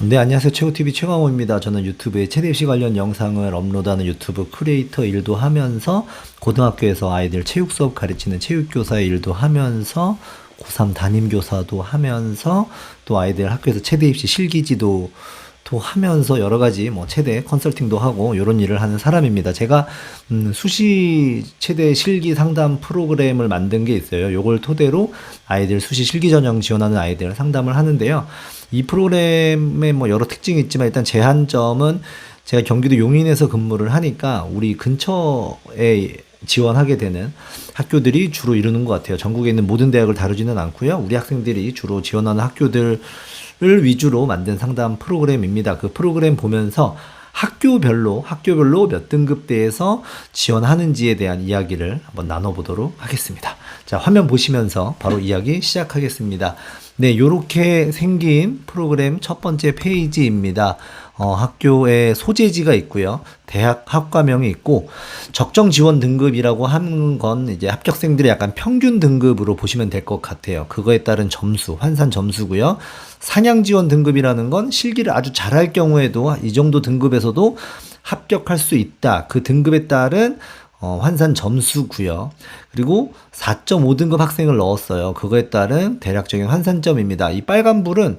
네, 안녕하세요. 최고TV 최강호입니다. 저는 유튜브에 최대 입시 관련 영상을 업로드하는 유튜브 크리에이터 일도 하면서 고등학교에서 아이들 체육 수업 가르치는 체육교사의 일도 하면서 고3 담임교사도 하면서 또 아이들 학교에서 최대 입시 실기지도 또 하면서 여러 가지 뭐 최대 컨설팅도 하고 이런 일을 하는 사람입니다. 제가 수시 최대 실기 상담 프로그램을 만든 게 있어요. 요걸 토대로 아이들 수시 실기 전형 지원하는 아이들 상담을 하는데요. 이 프로그램에 뭐 여러 특징이 있지만 일단 제한점은 제가 경기도 용인에서 근무를 하니까 우리 근처에 지원하게 되는 학교들이 주로 이루는 것 같아요. 전국에 있는 모든 대학을 다루지는 않고요. 우리 학생들이 주로 지원하는 학교들을 위주로 만든 상담 프로그램입니다. 그 프로그램 보면서 학교별로 몇 등급대에서 지원하는지에 대한 이야기를 한번 나눠보도록 하겠습니다. 자, 화면 보시면서 바로 이야기 시작하겠습니다. 네, 요렇게 생긴 프로그램 첫 번째 페이지입니다. 학교에 소재지가 있고요. 대학 학과명이 있고 적정 지원 등급이라고 하는 건 이제 합격생들의 약간 평균 등급으로 보시면 될 것 같아요. 그거에 따른 점수, 환산 점수고요. 상향 지원 등급이라는 건 실기를 아주 잘할 경우에도 이 정도 등급에서도 합격할 수 있다. 그 등급에 따른 환산 점수고요. 그리고 4.5등급 학생을 넣었어요. 그거에 따른 대략적인 환산점입니다. 이 빨간 불은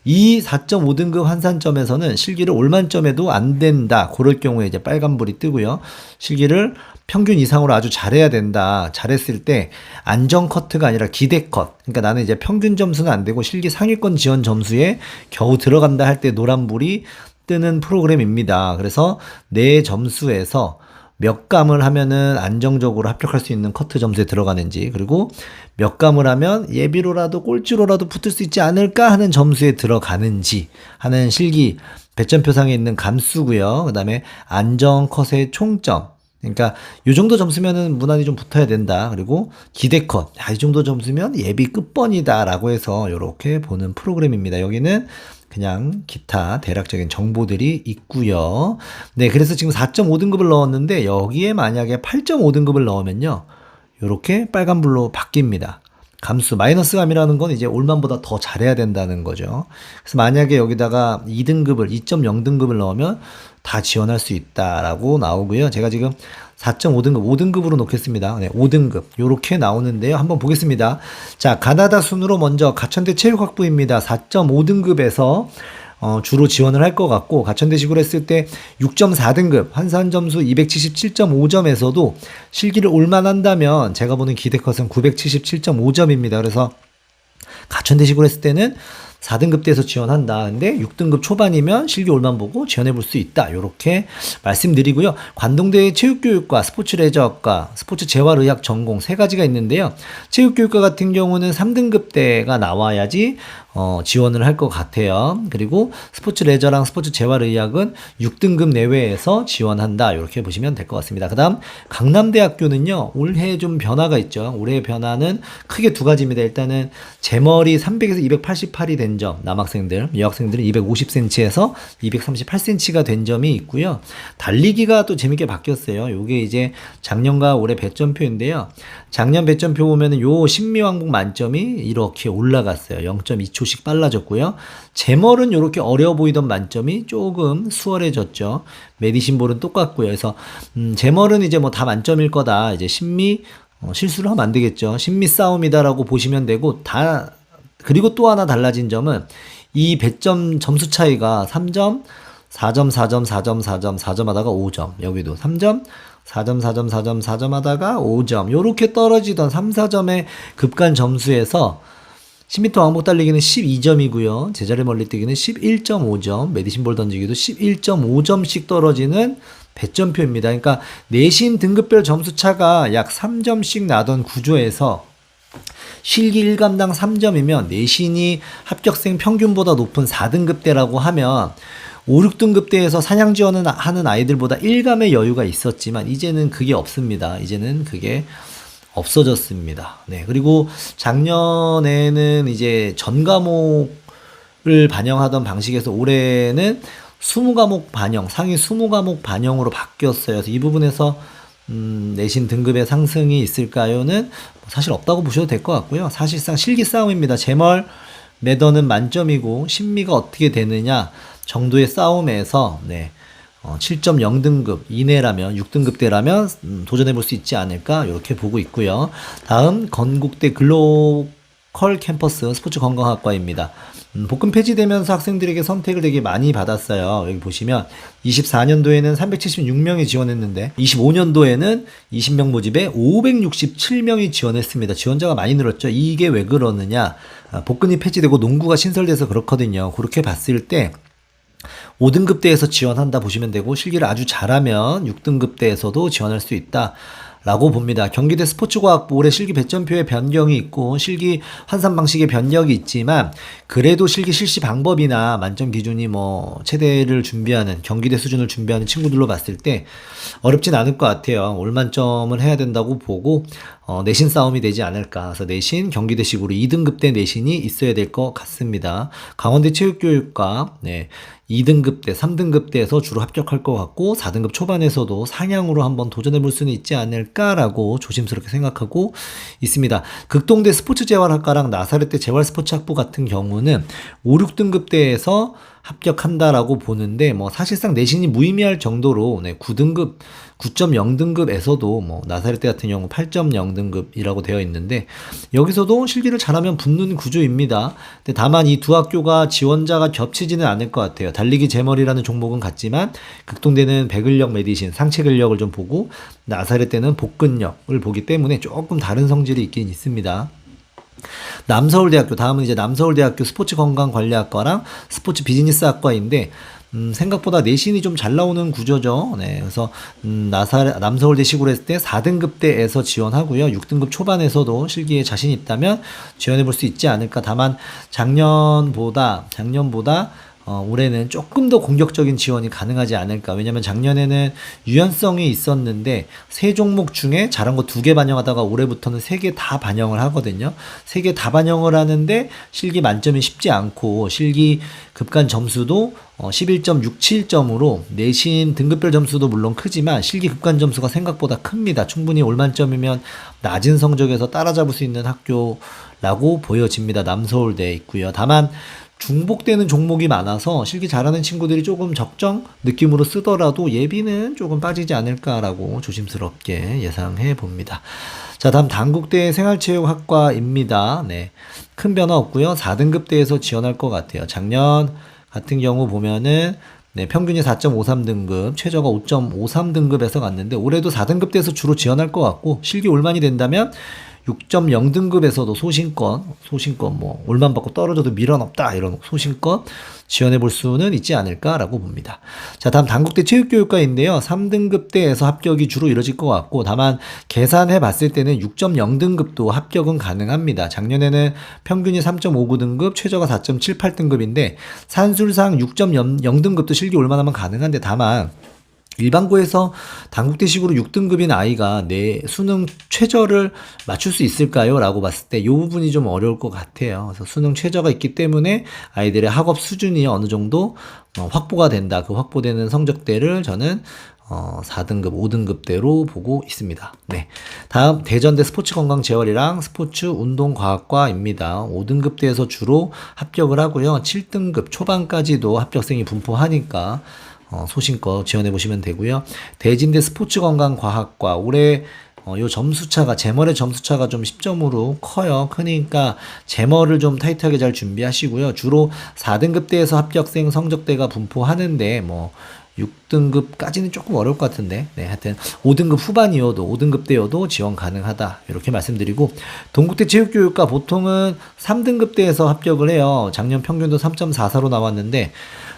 이 4.5등급 환산점에서는 실기를 올만점에도 안 된다. 그럴 경우에 이제 빨간 불이 뜨고요. 실기를 평균 이상으로 아주 잘해야 된다. 잘했을 때 안정 커트가 아니라 기대 컷. 그러니까 나는 이제 평균 점수는 안 되고 실기 상위권 지원 점수에 겨우 들어간다 할 때 노란불이 뜨는 프로그램입니다. 그래서 내 점수에서 몇 감을 하면은 안정적으로 합격할 수 있는 커트 점수에 들어가는지, 그리고 몇 감을 하면 예비로라도 꼴찌로라도 붙을 수 있지 않을까 하는 점수에 들어가는지 하는 실기 배점표상에 있는 감수고요. 그 다음에 안정 컷의 총점. 그러니까 이 정도 점수면은 무난히 좀 붙어야 된다. 그리고 기대 컷. 이 정도 점수면 예비 끝번이다 라고 해서 이렇게 보는 프로그램입니다. 여기는 그냥 기타 대략적인 정보들이 있고요. 네, 그래서 지금 4.5등급을 넣었는데 여기에 만약에 8.5등급을 넣으면요, 이렇게 빨간불로 바뀝니다. 감수, 마이너스 감이라는 건 이제 올만보다 더 잘해야 된다는 거죠. 그래서 만약에 여기다가 2등급을, 2.0등급을 넣으면 다 지원할 수 있다라고 나오고요. 제가 지금 4.5등급, 5등급으로 놓겠습니다. 네, 5등급. 요렇게 나오는데요. 한번 보겠습니다. 자, 가나다 순으로 먼저 가천대 체육학부입니다. 4.5등급에서 주로 지원을 할 것 같고, 가천대식으로 했을 때 6.4등급, 환산점수 277.5점에서도 실기를 올만한다면 제가 보는 기대컷은 977.5점입니다. 그래서 가천대식으로 했을 때는 4등급 대에서 지원한다. 근데 6등급 초반이면 실기 올만 보고 지원해 볼 수 있다. 요렇게 말씀드리고요. 관동대 체육교육과 스포츠레저학과, 스포츠재활의학 전공 세 가지가 있는데요. 체육교육과 같은 경우는 3등급 대가 나와야지 지원을 할 것 같아요. 그리고 스포츠레저랑 스포츠재활의학은 6등급 내외에서 지원한다. 이렇게 보시면 될 것 같습니다. 그 다음 강남대학교는요, 올해 좀 변화가 있죠. 올해 변화는 크게 두 가지입니다. 일단은 제머리 300에서 288이 된 점, 남학생들, 여학생들은 250cm에서 238cm가 된 점이 있고요. 달리기가 또 재밌게 바뀌었어요. 요게 이제 작년과 올해 배점표인데요. 작년 배점표 보면은 요 신미왕복 만점이 이렇게 올라갔어요. 0.2초씩 빨라졌고요. 제멀은 이렇게 어려워 보이던 만점이 조금 수월해졌죠. 메디신볼은 똑같고요. 그래서 제멀은 이제 뭐 다 만점일 거다. 이제 신미 실수를 하면 안 되겠죠. 신미 싸움이다라고 보시면 되고, 그리고 또 하나 달라진 점은 이 배점 점수 차이가 3점, 4점, 4점, 4점, 4점, 4점 하다가 5점. 여기도 3점, 4점, 4점, 4점, 4점 하다가 5점. 요렇게 떨어지던 3, 4점의 급간 점수에서 10m 왕복 달리기는 12점이고요. 제자리 멀리뛰기는 11.5점, 메디신볼 던지기도 11.5점씩 떨어지는 배점표입니다. 그러니까 내신 등급별 점수 차가 약 3점씩 나던 구조에서 실기 1감당 3점이면 내신이 합격생 평균보다 높은 4등급대라고 하면 5, 6등급대에서 사냥 지원을 하는 아이들보다 1감의 여유가 있었지만 이제는 그게 없습니다. 이제는 그게 없어졌습니다. 네. 그리고 작년에는 이제 전 과목을 반영하던 방식에서 올해는 20과목 반영, 상위 20과목 반영으로 바뀌었어요. 그래서 이 부분에서 내신 등급의 상승이 있을까요는 사실 없다고 보셔도 될 것 같고요. 사실상 실기 싸움입니다. 제멀 매너는 만점이고 심미가 어떻게 되느냐 정도의 싸움에서 7.0등급 이내라면 6등급대라면 도전해 볼 수 있지 않을까 이렇게 보고 있고요. 다음 건국대 글로컬 캠퍼스 스포츠 건강학과입니다. 복근 폐지되면서 학생들에게 선택을 되게 많이 받았어요. 여기 보시면 24년도에는 376명이 지원했는데 25년도에는 20명 모집에 567명이 지원했습니다. 지원자가 많이 늘었죠. 이게 왜 그러느냐? 복근이 폐지되고 농구가 신설돼서 그렇거든요. 그렇게 봤을 때 5등급대에서 지원한다 보시면 되고 실기를 아주 잘하면 6등급대에서도 지원할 수 있다 라고 봅니다. 경기대 스포츠과학부 올해 실기 배점표에 변경이 있고 실기 환산 방식에 변경이 있지만 그래도 실기 실시 방법이나 만점 기준이 체대를 준비하는 경기대 수준을 준비하는 친구들로 봤을 때 어렵진 않을 것 같아요. 올만점을 해야 된다고 보고 내신 싸움이 되지 않을까. 그래서 내신 경기대식으로 2등급대 내신이 있어야 될 것 같습니다. 강원대 체육교육과 2등급대, 3등급대에서 주로 합격할 것 같고 4등급 초반에서도 상향으로 한번 도전해 볼 수는 있지 않을까라고 조심스럽게 생각하고 있습니다. 극동대 스포츠재활학과랑 나사렛대 재활스포츠학부 같은 경우는 5, 6등급대에서 합격한다라고 보는데 사실상 내신이 무의미할 정도로 9등급, 9.0등급에서도 나사렛대 같은 경우 8.0등급이라고 되어 있는데 여기서도 실기를 잘하면 붙는 구조입니다. 근데 다만 이 두 학교가 지원자가 겹치지는 않을 것 같아요. 달리기 제머리라는 종목은 같지만 극동대는 배근력 메디신, 상체 근력을 좀 보고 나사렛대는 복근력을 보기 때문에 조금 다른 성질이 있긴 있습니다. 남서울대학교 다음은 이제 남서울대학교 스포츠건강관리학과랑 스포츠비즈니스학과인데 생각보다 내신이 좀 잘 나오는 구조죠. 그래서 남서울대식으로 했을 때 4등급대에서 지원하고요. 6등급 초반에서도 실기에 자신 있다면 지원해 볼 수 있지 않을까. 다만 작년보다 올해는 조금 더 공격적인 지원이 가능하지 않을까. 왜냐면 작년에는 유연성이 있었는데 세 종목 중에 잘한 거 2개 반영하다가 올해부터는 3개 다 반영을 하거든요. 3개 다 반영을 하는데 실기 만점이 쉽지 않고 실기 급간 점수도 11.67점으로 내신 등급별 점수도 물론 크지만 실기 급간 점수가 생각보다 큽니다. 충분히 올만점이면 낮은 성적에서 따라잡을 수 있는 학교라고 보여집니다. 남서울대에 있고요. 다만 중복되는 종목이 많아서 실기 잘하는 친구들이 조금 적정 느낌으로 쓰더라도 예비는 조금 빠지지 않을까라고 조심스럽게 예상해 봅니다. 자, 다음 단국대 생활체육학과입니다. 큰 변화 없고요. 4등급대에서 지원할 것 같아요. 작년 같은 경우 보면은 평균이 4.53등급, 최저가 5.53등급에서 갔는데 올해도 4등급대에서 주로 지원할 것 같고 실기 올만이 된다면 6.0등급에서도 소신권 올만 받고 떨어져도 미련 없다 이런 소신권 지원해 볼 수는 있지 않을까라고 봅니다. 자, 다음 단국대 체육교육과인데요. 3등급대에서 합격이 주로 이루어질 것 같고 다만 계산해 봤을 때는 6.0등급도 합격은 가능합니다. 작년에는 평균이 3.59등급, 최저가 4.78등급인데 산술상 6.0등급도 실기 올만하면 가능한데 다만 일반고에서 단국대식으로 6등급인 아이가 내 수능 최저를 맞출 수 있을까요? 라고 봤을 때 이 부분이 좀 어려울 것 같아요. 그래서 수능 최저가 있기 때문에 아이들의 학업 수준이 어느 정도 확보가 된다. 그 확보되는 성적대를 저는 4등급, 5등급대로 보고 있습니다. 다음 대전대 스포츠건강재활이랑 스포츠운동과학과입니다. 5등급대에서 주로 합격을 하고요. 7등급 초반까지도 합격생이 분포하니까 소신껏 지원해 보시면 되고요. 대진대 스포츠건강과학과 올해 요 점수차가 제머의 점수차가 좀 10점으로 커요. 크니까 제머를 좀 타이트하게 잘 준비하시고요. 주로 4등급대에서 합격생 성적대가 분포하는데 6등급까지는 조금 어려울 것 같은데 하여튼 5등급 후반이어도 5등급대여도 지원 가능하다 이렇게 말씀드리고 동국대 체육교육과 보통은 3등급대에서 합격을 해요. 작년 평균도 3.44로 나왔는데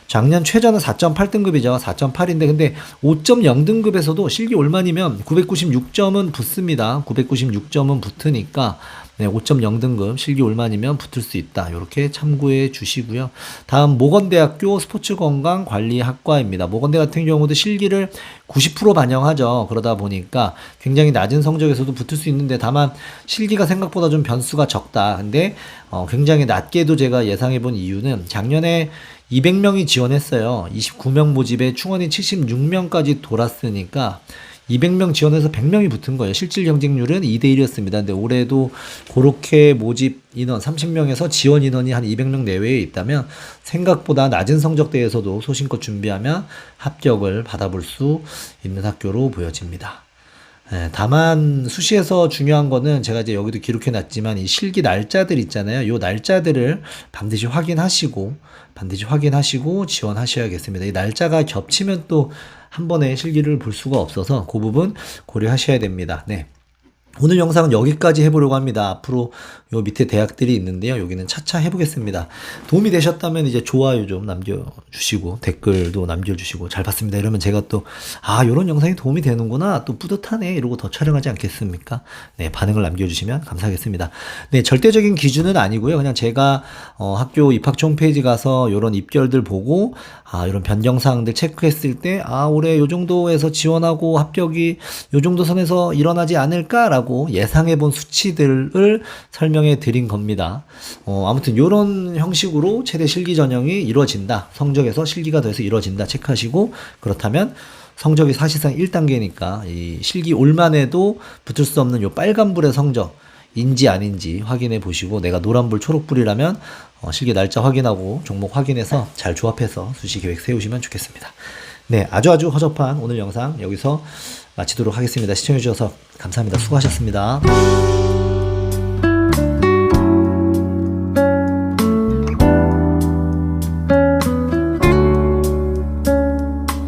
작년 최저는 4.8등급이죠. 4.8인데 근데 5.0등급에서도 실기 올만이면 996점은 붙습니다. 996점은 붙으니까 5.0등급 실기 올만이면 붙을 수 있다. 이렇게 참고해 주시고요. 다음 모건대학교 스포츠건강관리학과입니다. 모건대 같은 경우도 실기를 90% 반영하죠. 그러다 보니까 굉장히 낮은 성적에서도 붙을 수 있는데 다만 실기가 생각보다 좀 변수가 적다. 근데 굉장히 낮게도 제가 예상해 본 이유는 작년에 200명이 지원했어요. 29명 모집에 충원이 76명까지 돌았으니까 200명 지원해서 100명이 붙은 거예요. 실질 경쟁률은 2대 1이었습니다. 근데 올해도 그렇게 모집 인원 30명에서 지원 인원이 한 200명 내외에 있다면 생각보다 낮은 성적대에서도 소신껏 준비하면 합격을 받아볼 수 있는 학교로 보여집니다. 다만 수시에서 중요한 거는 제가 이제 여기도 기록해 놨지만 이 실기 날짜들 있잖아요. 요 날짜들을 반드시 확인하시고 지원하셔야겠습니다. 이 날짜가 겹치면 또 한 번에 실기를 볼 수가 없어서 그 부분 고려하셔야 됩니다. 네. 오늘 영상은 여기까지 해보려고 합니다. 앞으로 요 밑에 대학들이 있는데요. 여기는 차차 해보겠습니다. 도움이 되셨다면 이제 좋아요 좀 남겨주시고 댓글도 남겨주시고 잘 봤습니다. 이러면 제가 또 요런 영상이 도움이 되는구나 또 뿌듯하네 이러고 더 촬영하지 않겠습니까? 네, 반응을 남겨주시면 감사하겠습니다. 네, 절대적인 기준은 아니고요. 그냥 제가 학교 입학처 홈페이지 가서 요런 입결들 보고 이런 변경사항들 체크했을 때 올해 요 정도에서 지원하고 합격이 요 정도 선에서 일어나지 않을까라고 예상해본 수치들을 설명해 드린 겁니다. 아무튼 이런 형식으로 최대 실기 전형이 이루어진다. 성적에서 실기가 더해서 이루어진다. 체크하시고 그렇다면 성적이 사실상 1단계니까 이 실기 올만해도 붙을 수 없는 요 빨간불의 성적 인지 아닌지 확인해 보시고 내가 노란불 초록불이라면 실기 날짜 확인하고 종목 확인해서 잘 조합해서 수시 계획 세우시면 좋겠습니다. 네, 아주 허접한 오늘 영상 여기서 마치도록 하겠습니다. 시청해 주셔서 감사합니다. 수고하셨습니다.